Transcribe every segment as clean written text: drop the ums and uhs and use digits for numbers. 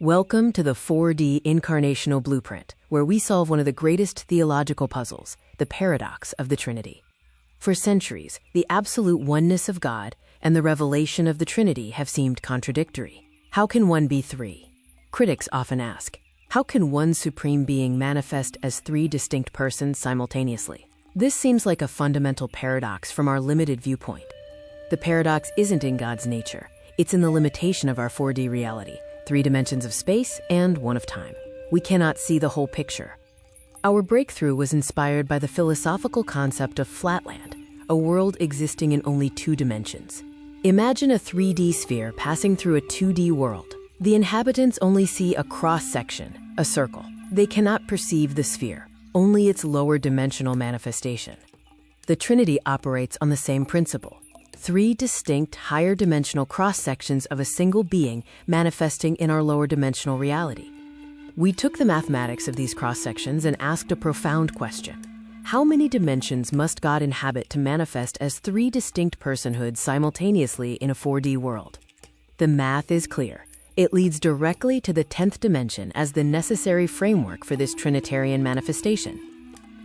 Welcome to the 4D Incarnational Blueprint, where we solve one of the greatest theological puzzles, the paradox of the Trinity. For centuries, the absolute oneness of God and the revelation of the Trinity have seemed contradictory. How can one be three? Critics often ask, how can one supreme being manifest as three distinct persons simultaneously? This seems like a fundamental paradox from our limited viewpoint. The paradox isn't in God's nature. It's in the limitation of our 4D reality. 3 dimensions of space and 1 of time. We cannot see the whole picture. Our breakthrough was inspired by the philosophical concept of flatland, a world existing in only 2 dimensions. Imagine a 3D sphere passing through a 2D world. The inhabitants only see a cross-section, a circle. They cannot perceive the sphere, only its lower dimensional manifestation. The Trinity operates on the same principle. 3 distinct higher dimensional cross-sections of a single being manifesting in our lower dimensional reality. We took the mathematics of these cross-sections and asked a profound question. How many dimensions must God inhabit to manifest as 3 distinct personhoods simultaneously in a 4D world? The math is clear. It leads directly to the 10th dimension as the necessary framework for this Trinitarian manifestation.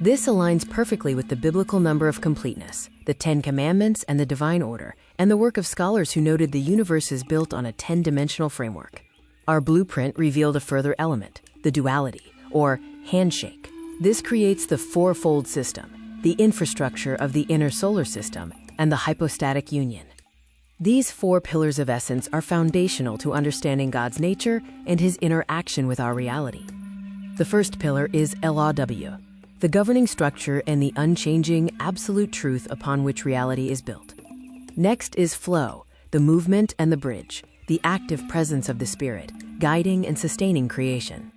This aligns perfectly with the biblical number of completeness, the 10 Commandments and the divine order, and the work of scholars who noted the universe is built on a 10-dimensional framework. Our blueprint revealed a further element, the duality, or handshake. This creates the fourfold system, the infrastructure of the inner solar system, and the hypostatic union. These 4 pillars of essence are foundational to understanding God's nature and his interaction with our reality. The first pillar is LAW, the governing structure and the unchanging, absolute truth upon which reality is built. Next is flow, the movement and the bridge, the active presence of the Spirit, guiding and sustaining creation.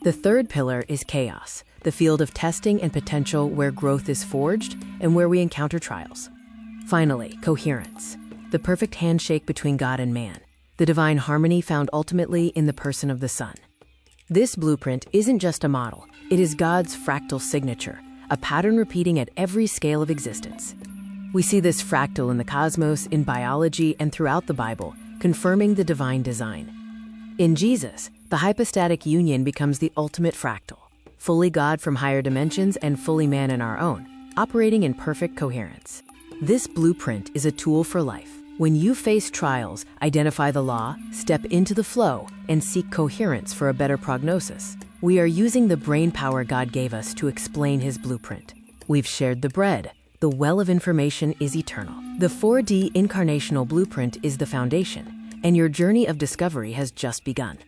The third pillar is chaos, the field of testing and potential where growth is forged and where we encounter trials. Finally, coherence, the perfect handshake between God and man, the divine harmony found ultimately in the person of the Son. This blueprint isn't just a model, it is God's fractal signature, a pattern repeating at every scale of existence. We see this fractal in the cosmos, in biology, and throughout the Bible, confirming the divine design. In Jesus, the hypostatic union becomes the ultimate fractal, fully God from higher dimensions and fully man in our own, operating in perfect coherence. This blueprint is a tool for life. When you face trials, identify the law, step into the flow, and seek coherence for a better prognosis. We are using the brain power God gave us to explain his blueprint. We've shared the bread. The well of information is eternal. The 4D Incarnational Blueprint is the foundation, and your journey of discovery has just begun.